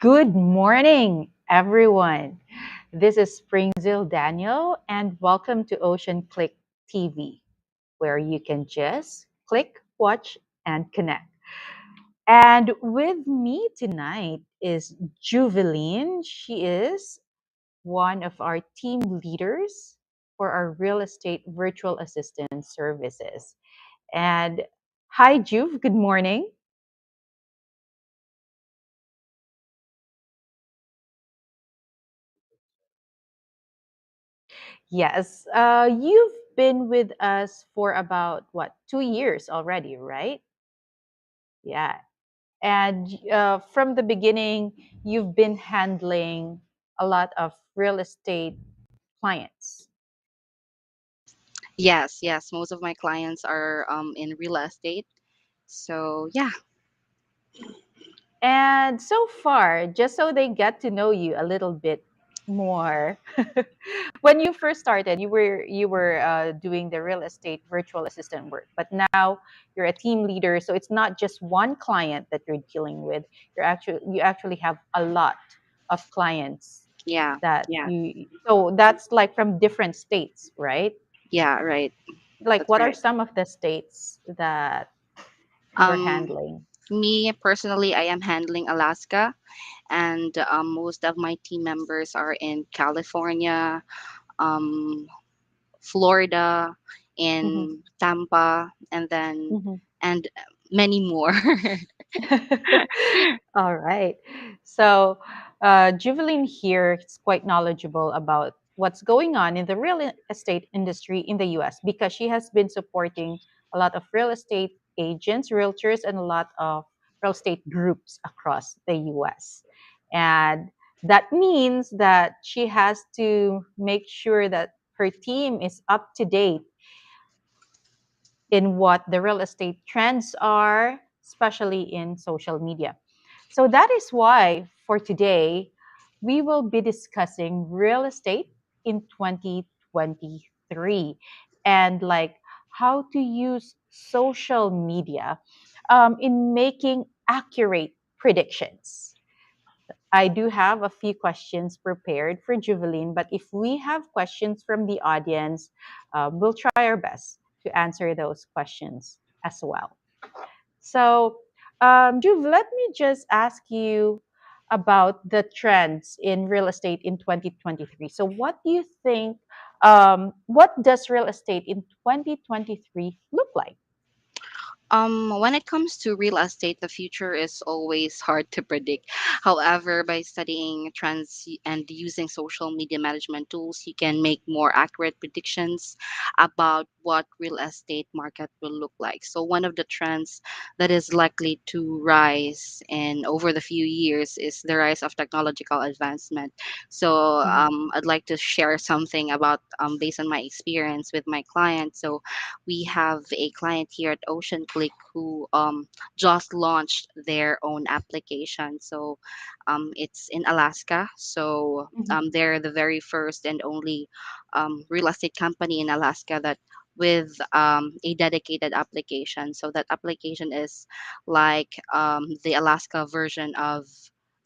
Good morning, everyone. This is Springzil Daniel, and welcome to OceanClick TV, where you can just click, watch, and connect. And with me tonight is Juvilyn. She is one of our team leaders for our real estate virtual assistant services. And hi, Juv. Good morning. Yes, you've been with us for about what, 2 years already, right? Yeah. And from the beginning, you've been handling a lot of real estate clients. Yes, yes. Most of my clients are in real estate. So, yeah. And so far, just so they get to know you a little bit more, when you first started, you were doing the real estate virtual assistant work, but now you're a team leader. So it's not just one client that you're dealing with. You actually have a lot of clients Yeah. that Yeah. you. So that's like from different states, right? Yeah, right. Like, That's what are right. some of the states that you're Um handling? Me personally, I am handling Alaska, and most of my team members are in California, um Florida, Hmm. in Tampa, and then Hmm. and many more. All right. So, Juvelin here is quite knowledgeable about what's going on in the estate industry in the US because she has been supporting a lot of real estate agents, realtors, and a lot of real estate groups across the US. And that means that she has to make sure that her team is up to date in what the real estate trends are, especially in social media. So that is why for today, we will be discussing real estate in 2023 and like how to use social media in making accurate predictions. I do have a few questions prepared for Juveline, but if we have questions from the audience, we'll try our best to answer those questions as well. So, Juve, let me just ask you about the trends in real estate in 2023. So, what do you think? What does real estate in 2023 look like? When it comes to real estate, the future is always hard to predict. However, by studying trends and using social media management tools, you can make more accurate predictions about what real estate market will look like. So one of the trends that is likely to rise in over the few years is the rise of technological advancement. So Mhm. I'd like to share something about based on my experience with my clients. So we have a client here at OceanClick who just launched their own application. So it's in Alaska. So Mhm. they're the very first and only real estate company in Alaska that with a dedicated application. So that application is like the Alaska version of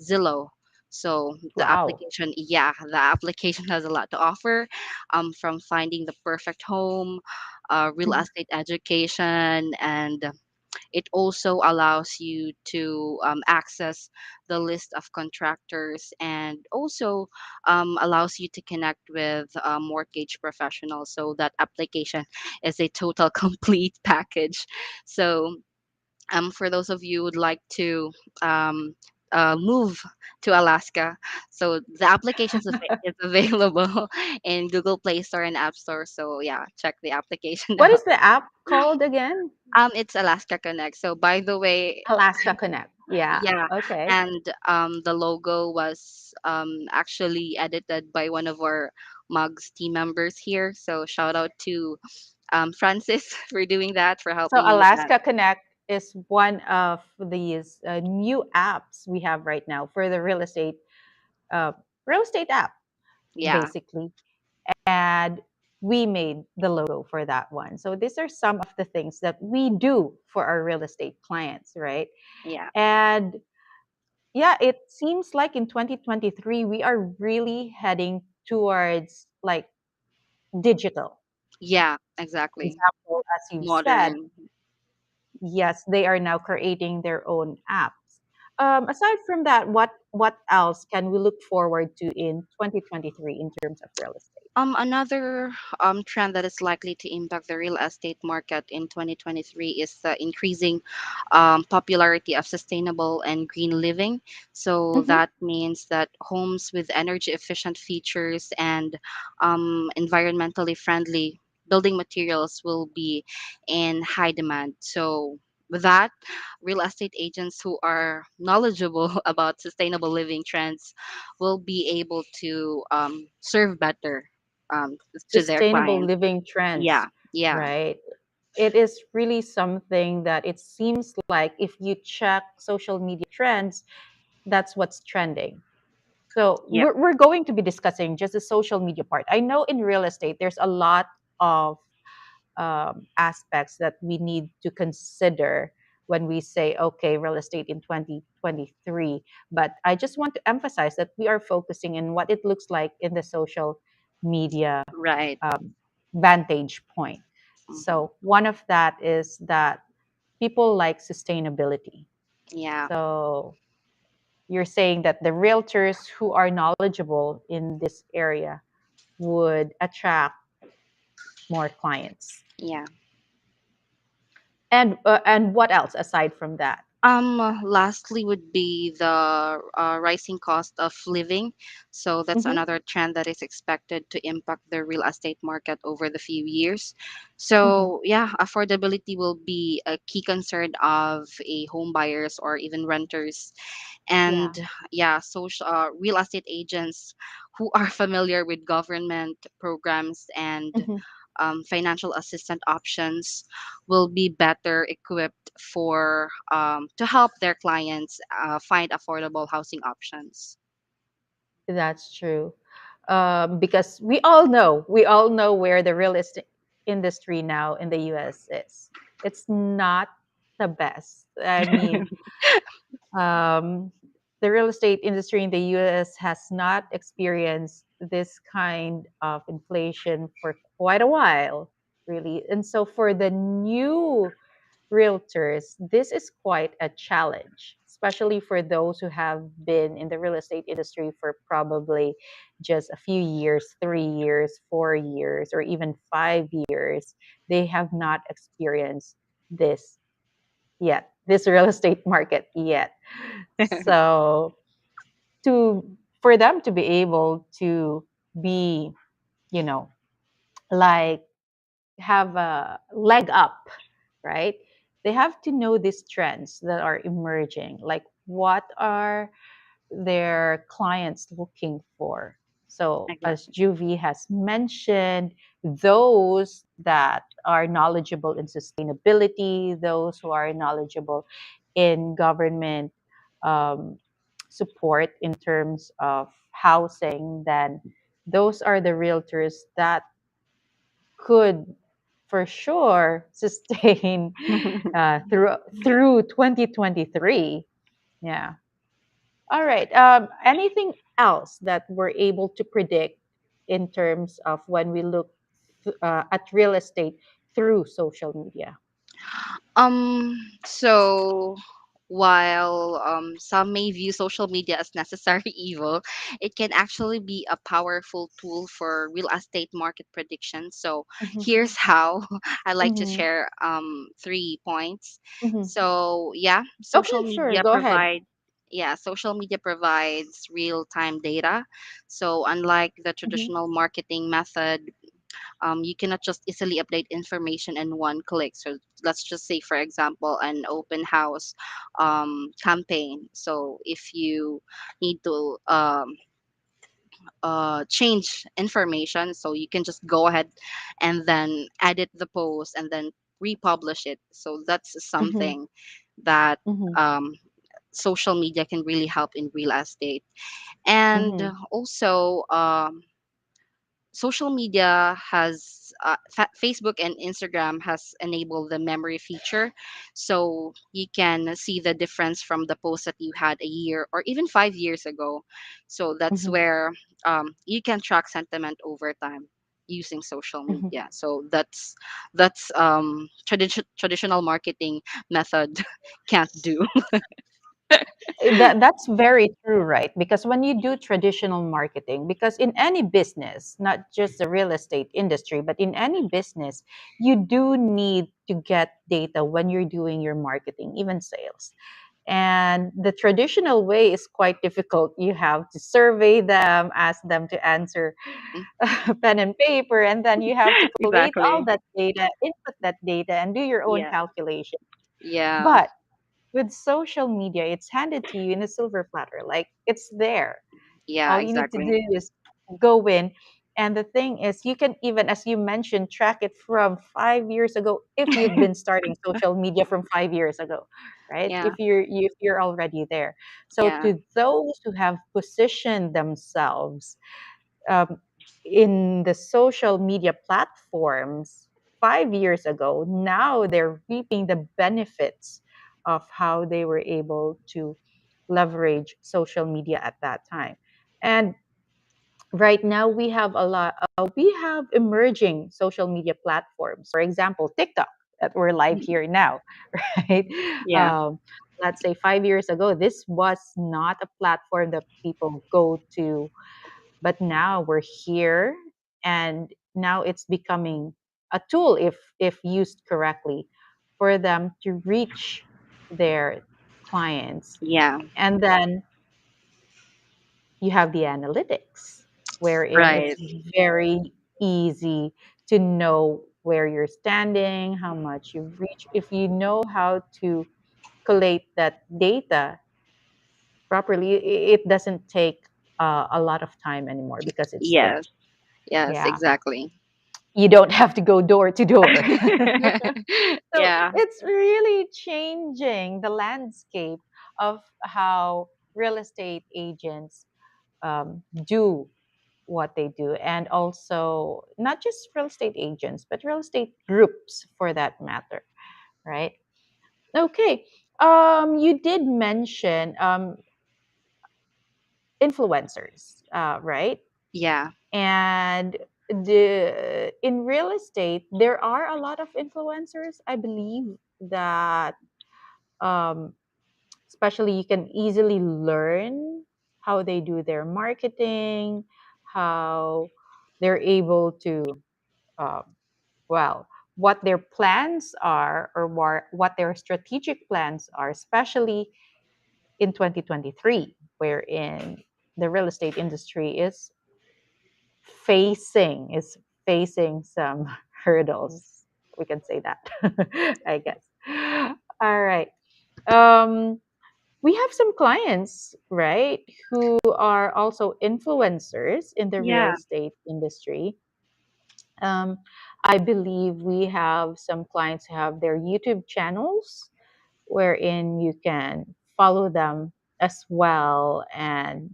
Zillow. So the Wow. application, yeah, the application has a lot to offer, from finding the perfect home, real Mhm. estate education, and it also allows you to access the list of contractors, and also allows you to connect with mortgage professionals. So that application is a total complete package. So for those of you who would like to um, move to Alaska, so the is available in Google Play Store and App Store. So yeah, check the application What out. is the app called again? It's Alaska Connect. So by the way, Alaska Connect. Yeah. yeah, Okay. and the logo was actually edited by one of our Mugs team members here. So shout out to Francis for doing that, for So helping me with that. Alaska Connect is one of these new apps we have right now for the uh, real estate app, Yeah, basically. And we made the logo for that one. So these are some of the things that we do for our real estate clients, right? yeah. And yeah, it seems like in 2023 we are really heading towards like digital. Yeah, exactly. Example, as you said, Modern. yes, they are now creating their own apps. Aside from that, what else can we look forward to in 2023 in terms of real estate? Another trend that is likely to impact the real estate market in 2023 is the increasing popularity of sustainable and green living. So Hmm. that means that homes with energy efficient features and environmentally friendly building materials will be in high demand. So with that, real estate agents who are knowledgeable about sustainable living trends will be able to serve better to their Sustainable clients. living Yeah, trends, yeah, right? It is really something that it seems like if you check social media trends, that's what's trending. So yep, we're going to be discussing just the social media part. I know in real estate, there's a lot of aspects that we need to consider when we say, okay, real estate in 2023. But I just want to emphasize that we are focusing in what it looks like in the social media right. um, vantage point. Hmm. So, one of that is that people like sustainability. Yeah, So, you're saying that the realtors who are knowledgeable in this area would attract more clients. yeah. And what else aside from that? Lastly would be the rising cost of living. So that's Hmm. another trend that is expected to impact the real estate market over the few years. Hmm. So yeah, affordability will be a key concern of a home buyers or even renters. Yeah. And yeah, social real estate agents who are familiar with government programs and Hmm. financial assistant options will be better equipped for to help their clients find affordable housing options. That's true. Because we all know where the real estate industry now in the US is. It's not the best. I mean, um, the real estate industry in the US has not experienced this kind of inflation for quite a while, really. And so for the new realtors, this is quite a challenge, especially for those who have been in the real estate industry for probably just a few years, 3 years, 4 years, or even 5 years. They have not experienced this yet, this real estate market yet. So to for them to be able to be, you know, like have a leg up, right? They have to know these trends that are emerging, like what are their clients looking for. So, as Exactly. Juvie has mentioned, those that are knowledgeable in sustainability, those who are knowledgeable in government um, support in terms of housing, then those are the realtors that could for sure sustain through 2023. Yeah. All right. Anything else that we're able to predict in terms of when we look at real estate through social media? So while some may view social media as necessary evil, it can actually be a powerful tool for real estate market prediction. So Hmm. here's how I like to Hmm. share 3 points. Hmm. So yeah, Okay, sure. Go ahead. social media provides real-time data. So unlike the Hmm. traditional marketing method, you cannot just easily update information in one click. So let's just say, for example, an open house campaign. So if you need to change information, so you can just go ahead and then edit the post and then republish it. So that's Hmm. something that Hmm. um, social media can really help in real estate. And Hmm. also social media has Facebook and Instagram has enabled the memory feature, so you can see the difference from the post that you had a year or even 5 years ago. So that's Mhm, where you can track sentiment over time using social mhm. media. So that's traditional marketing method can't do. That's very true, right? Because when you do traditional marketing, because in any business, not just the real estate industry, but in any business, you do need to get data when you're doing your marketing, even sales. And the traditional way is quite difficult. You have to survey them, ask them to answer pen and paper, and then you have to collate all Exactly. that data, input that data, and do your own Yeah. calculation. Yeah. But with social media, it's handed to you in a silver platter. Like it's there. Yeah, All you need to exactly. do is go in. And the thing is, you can even, as you mentioned, track it from 5 years ago if you've been starting social media from 5 years ago, right? Yeah. If you're already there. So Yeah. to those who have positioned themselves um, in the social media platforms 5 years ago, now they're reaping the benefits of how they were able to leverage social media at that time. And right now we have emerging social media platforms. For example, TikTok that we're live Mhm. here now, right? Yeah. Um, let's say 5 years ago, this was not a platform that people go to, but now we're here, and now it's becoming a tool if used correctly for them to reach their clients. Yeah. And then you have the analytics wherein it's Right. very easy to know where you're standing, how much you've reached. If you know how to collate that data properly, it doesn't take a lot of time anymore because it's there. Yes. Yes, Yeah, exactly. you don't have to go door to door. So Yeah. it's really changing the landscape of how real estate agents do what they do, and also not just real estate agents, but real estate groups for that matter, right? Okay. You did mention influencers, right? Yeah. And the in real estate there are a lot of influencers, I believe, that um, especially you can easily learn how they do their marketing, how they're able to um, well, what their plans are, or what their strategic plans are, especially in 2023, wherein the real estate industry is facing some hurdles. We can say that, I guess. All right. Um, we have some clients, right, who are also influencers in the real Yeah. estate industry. Um, I believe we have some clients who have their YouTube channels wherein you can follow them as well and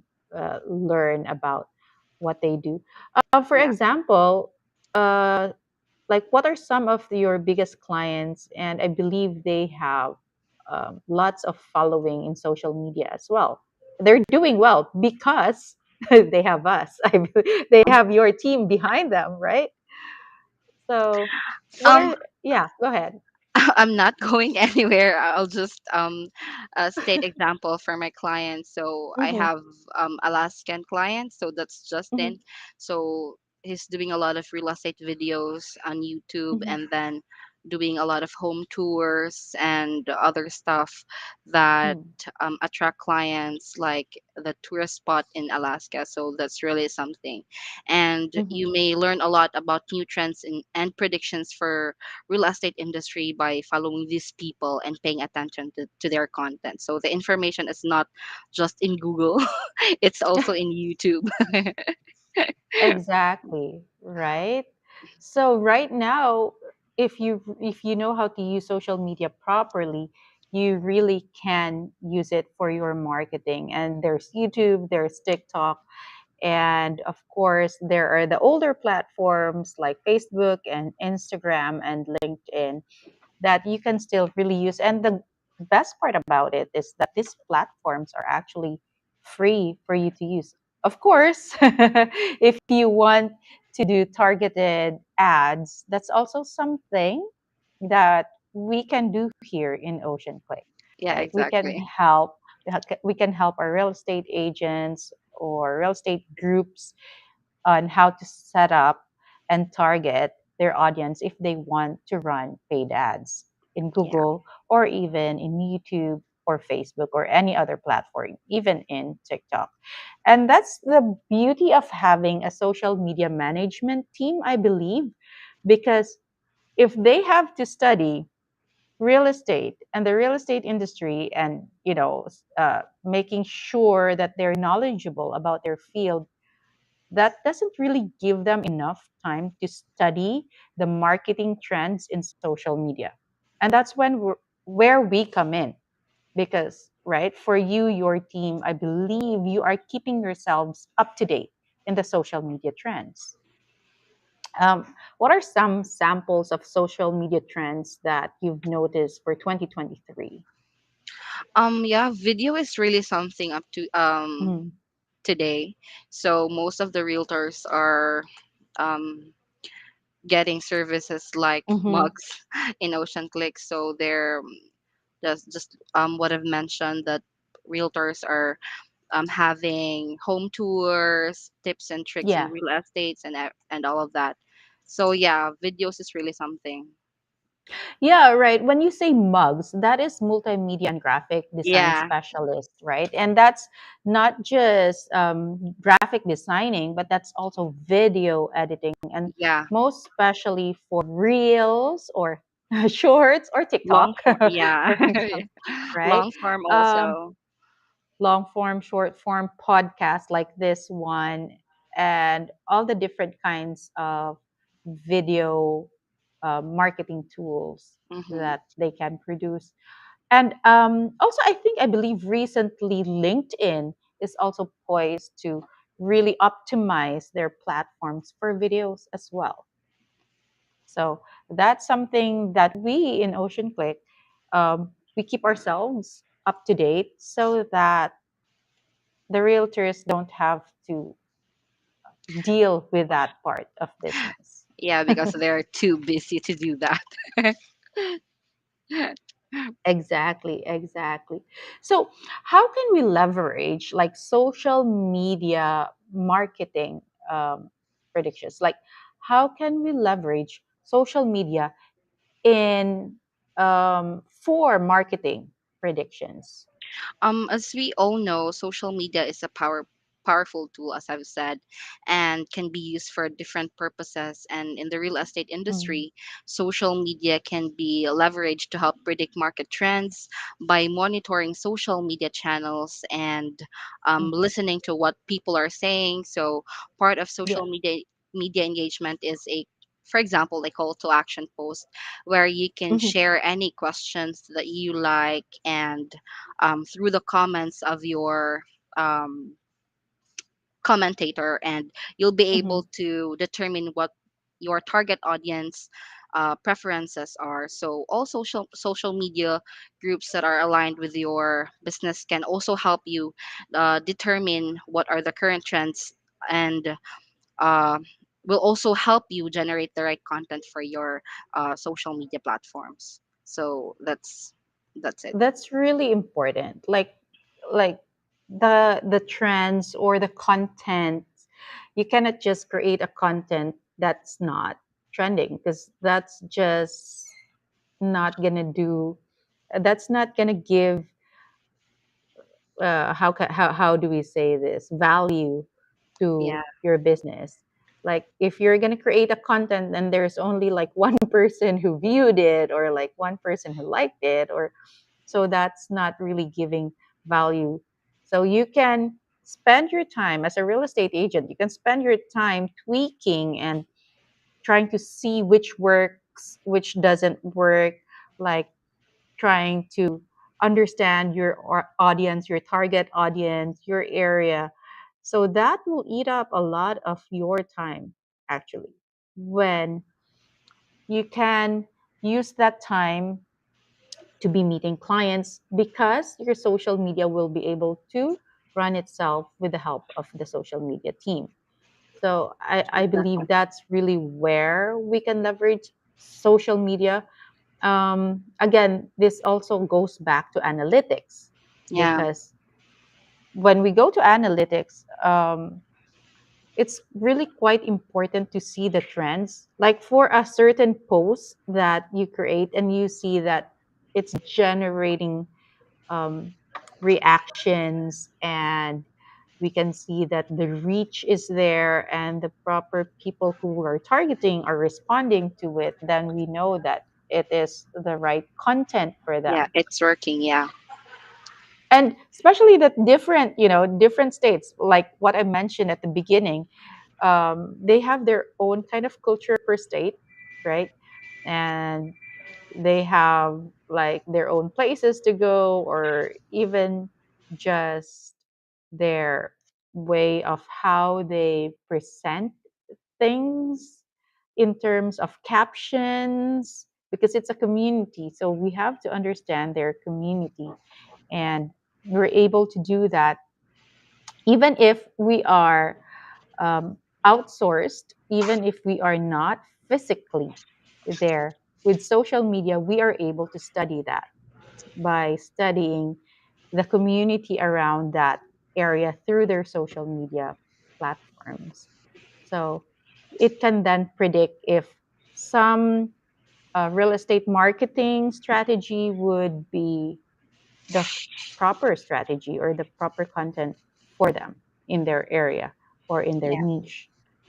learn about what they do. For Yeah. example, uh, like what are some of your biggest clients? And I believe they have lots of following in social media as well. They're doing well because they have us. They have your team behind them, right? So, what Um are, yeah, go ahead. I'm not going anywhere. I'll just state example for my clients. So I Hmm. have Alaskan clients. So that's Hmm. Justin. So he's doing a lot of real estate videos on YouTube, Hmm. and then doing a lot of home tours and other stuff that attract clients, like the tourist spot in Alaska. So that's really something. And Hmm. you may learn a lot about new trends and predictions for real estate industry by following these people and paying attention to their content. So the information is not just in Google, it's also in YouTube. Exactly, right? So right now, if you know how to use social media properly, you really can use it for your marketing. And there's YouTube, there's TikTok, And of course, there are the older platforms like Facebook and Instagram and LinkedIn that you can still really use. And the best part about it is that these platforms are actually free for you to use. Of course, if you want to do targeted ads, that's also something that we can do here in OceanClick, Yeah, right? exactly. We can help our real estate agents or real estate groups on how to set up and target their audience if they want to run paid ads in Yeah. Google or even in YouTube or Facebook or any other platform, even in TikTok. And that's the beauty of having a social media management team, I believe, because if they have to study real estate and the real estate industry and making sure that they're knowledgeable about their field, that doesn't really give them enough time to study the marketing trends in social media. And that's where we come in, because right, for you, your team, I believe you are keeping yourselves up to date in the social media trends. What are some samples of social media trends that you've noticed for 2023? Yeah, video is really something up to Mm-hmm. today. So most of the realtors are um getting services like Mm-hmm. mugs in OceanClick. So they're just what I've mentioned, that realtors are having home tours, tips and tricks in Yeah. real estates, and all of that. So yeah, videos is really something. Yeah, right. When you say mugs, that is multimedia and graphic design Yeah, specialist, right? And that's not just graphic designing, but that's also video editing, and yeah, most especially for reels or shorts or long TikTok, form. Yeah, for example, right? long form Um, also. long form, short form podcasts like this one, and all the different kinds of video marketing tools Hmm. that they can produce. And also, I believe recently LinkedIn is also poised to really optimize their platforms for videos as well. So that's something that we in OceanClick, we keep ourselves up to date so that the realtors don't have to deal with that part of business. Yeah, because they're too busy to do that. Exactly, exactly. So, how can we leverage like social media marketing predictions? Like, how can we leverage social media in for marketing predictions? As we all know, social media is a powerful tool, as I've said, and can be used for different purposes. And in the real estate Mm, industry, social media can be leveraged to help predict market trends by monitoring social media channels and mm, listening to what people are saying. So, part of yeah. social media engagement is a, for example, a call to action post where you can Mhm, share any questions that you like, and through the comments of your um, commentator, and you'll be mhm, able to determine what your target audience preferences are. So all social media groups that are aligned with your business can also help you determine what are the current trends, and uh, will also help you generate the right content for your social media platforms. So that's it. that's really important. Like the trends or the content, you cannot just create a content that's not trending, because not gonna do that's not gonna give how do we say this, value Yeah. to your business. Like if you're going to create a content and there's only like one person who viewed it or like one person who liked it, or so that's not really giving value. So you can spend your time as a real estate agent, you can spend your time tweaking and trying to see which works, which doesn't work, like trying to understand your audience, your target audience, your area, So that will eat up a lot of your time, actually, when you can use that time to be meeting clients because your social media will be able to run itself with the help of the social media team. So I believe Exactly. that's really where we can leverage social media. Again, this also goes back to analytics Yeah. because when we go to analytics, it's really quite important to see the trends. Like for a certain post that you create and you see that it's generating um, reactions, and we can see that the reach is there and the proper people who are targeting are responding to it, then we know that it is the right content for Yeah, them. it's working. Yeah. And especially that different, different states, like what I mentioned at the beginning, they have their own kind of culture per state, right? And they have like their own places to go, or even just their way of how they present things in terms of captions, because it's a community, so we have to understand their community. And we're able to do that even if we are outsourced, even if we are not physically there. With social media, we are able to study that by studying the community around that area through their social media platforms. So it can then predict if some real estate marketing strategy would be the proper strategy or the proper content for them in their area or in their Yeah. niche.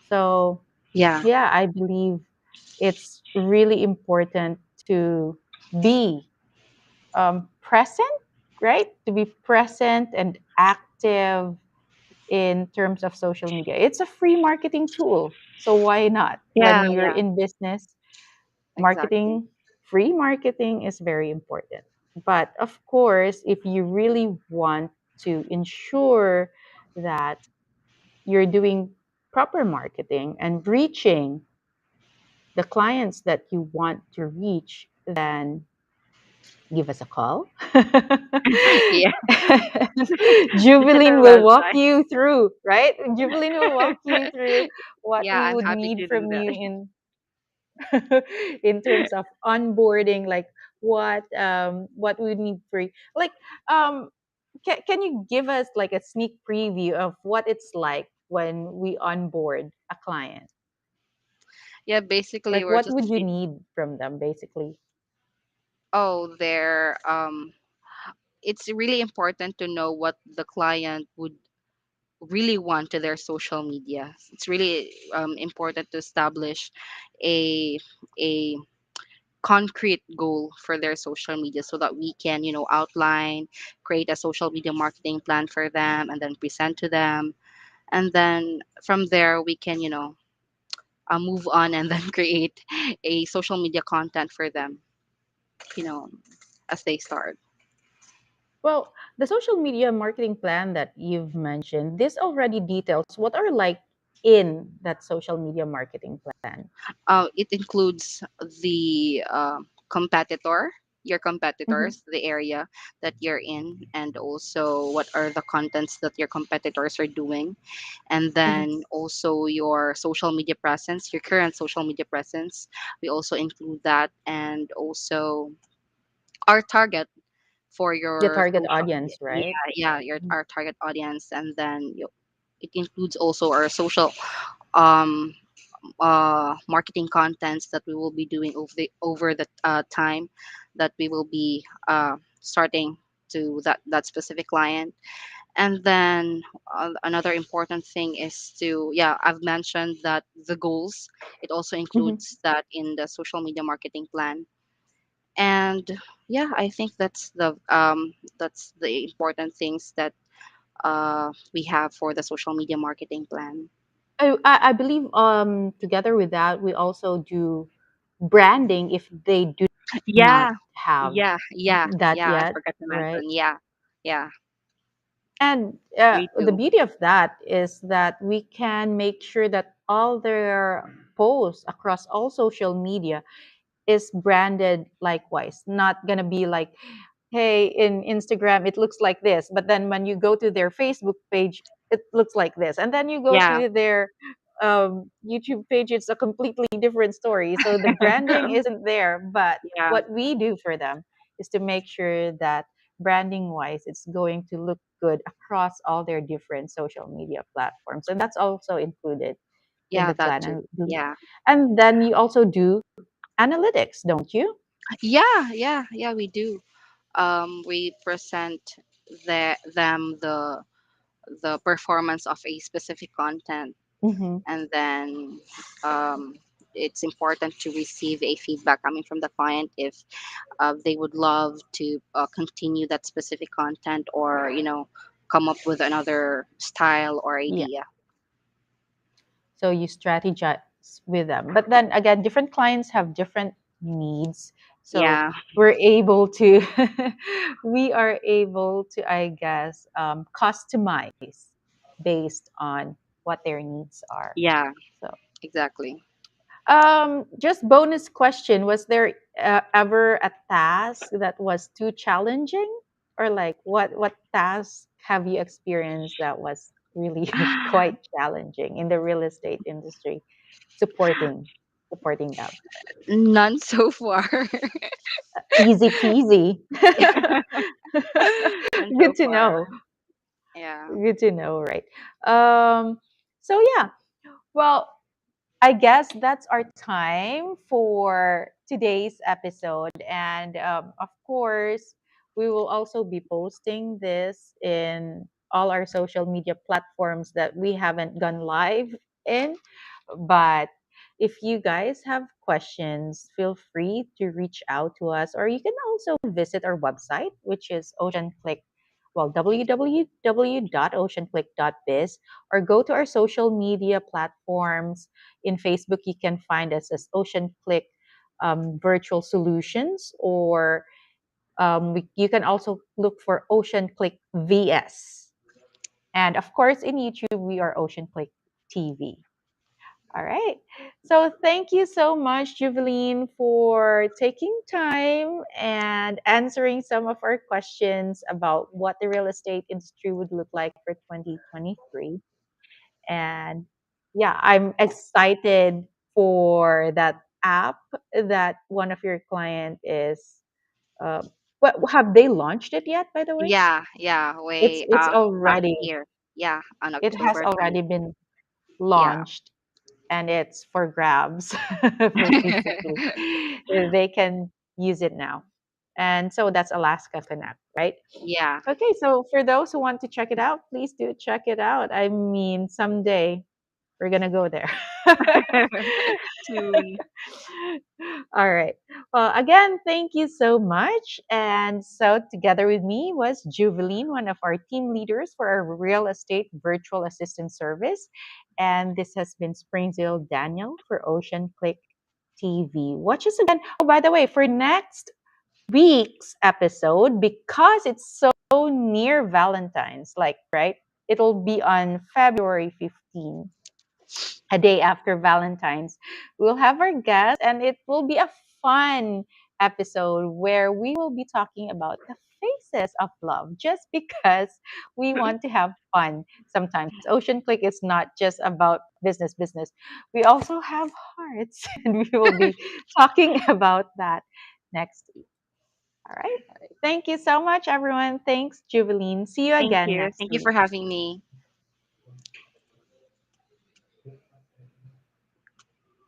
So, Yeah. yeah, I believe it's really important to be present, right? To be present and active in terms of social media. It's a free marketing tool. So, why not? Yeah. When you're Yeah. in business, Exactly. marketing, free marketing is very important. But of course, if you really want to ensure that you're doing proper marketing and reaching the clients that you want to reach, then give us a call. Yeah. Visit Jubilin our will walk website. you through, right? Jubilin will walk you through what Yeah, we I'm would happy need to do from that. you in terms of onboarding, like what we need for you. Like can you give us like a sneak preview of what it's like when we onboard a client? Yeah, basically Like we're what just would you need from them basically? oh, they're it's really important to know what the client would really want to their social media. It's really important to establish a a concrete goal for their social media so that we can, outline, create a social media marketing plan for them, and then present to them. And then from there, we can, move on and then create a social media content for them, you know, as they start. Well, the social media marketing plan that you've mentioned, this already details what are like in that social media marketing plan. It includes the competitor, your Mhm. competitors, the area that you're in, and also what are the contents that your competitors are doing, and Mhm. then also your social media presence, your current social media presence. We also include that, and also our target for The your target social media. audience, right? Yeah, yeah, your Mhm. our target audience, and then it includes also our social um marketing contents that we will be doing over the time that we will be starting to that specific client. And then another important thing is to, yeah, I've mentioned that the goals, it also Mhm. includes that in the social media marketing plan. And yeah, I think that's the important things that we have for the social media marketing plan. I believe together with that we also do branding if they do not Yeah, have yeah, yeah, that yeah. I yet, forgot to right? mention. Yeah, yeah, And We the do. beauty of that is that we can make sure that all their posts across all social media is branded likewise. Not gonna be like, hey, in Instagram it looks like this, but then when you go to their Facebook page, it looks like this, and then you go Yeah. to their YouTube page, it's a completely different story. So the branding isn't there, but Yeah. what we do for them is to make sure that branding wise, it's going to look good across all their different social media platforms, and that's also included in Yeah, the that plan. too. Yeah. And then you also do analytics, don't you? Yeah, yeah, yeah, we do. We present the performance of a specific content, Hmm. and then um, it's important to receive a feedback coming from the client if they would love to continue that specific content, or come up with another style or Yeah. idea. So you strategize with them. But then again, different clients have different needs. So Yeah, we're able to, we are able to, I guess, customize based on what their needs are. yeah, So, exactly. just bonus question: was there ever a task that was too challenging, or like what task have you experienced that was really quite challenging in the real estate industry, supporting supporting them? None so far. Easy peasy. None so Good to far. know. Yeah. Good to know, right? Um, so yeah. Well, I guess that's our time for today's episode. And of course, we will also be posting this in all our social media platforms that we haven't gone live in. But if you guys have questions, feel free to reach out to us, or you can also visit our website, which is OceanClick. Well, www.oceanclick.biz, or go to our social media platforms. In Facebook, you can find us as OceanClick Virtual Solutions, or you can also look for OceanClick VS. And of course, in YouTube, we are OceanClick TV. All right. So thank you so much, Juvilyn, for taking time and answering some of our questions about what the real estate industry would look like for 2023. And yeah, I'm excited for that app that one of your client is. Uh, what have they launched it yet? By the way, Yeah, yeah, way it's last already year. Yeah, on it has October 20. already been Yeah. launched, and it's for grabs. Basically, they can use it now, and so that's Alaska Connect, right? Yeah. Okay, so for those who want to check it out, please do check it out. I mean, someday we're gonna go there. Soon. All right. Well, again, thank you so much. And so, together with me was Juvilyn, one of our team leaders for our real estate virtual assistant service. And this has been Springfield Daniel for Ocean Click TV. Watch us again. Oh, by the way, for next week's episode, because it's so near Valentine's, like, right? It'll be on February 15th, a day after Valentine's. We'll have our guest, and it will be a fun episode where we will be talking about the faces of love, just because we want to have fun sometimes. Ocean Click is not just about business. We also have hearts, and we will be talking about that next week. All right. Thank you so much, everyone. Thanks, Jubilene. See you Thank again you. next Thank you week. for having me.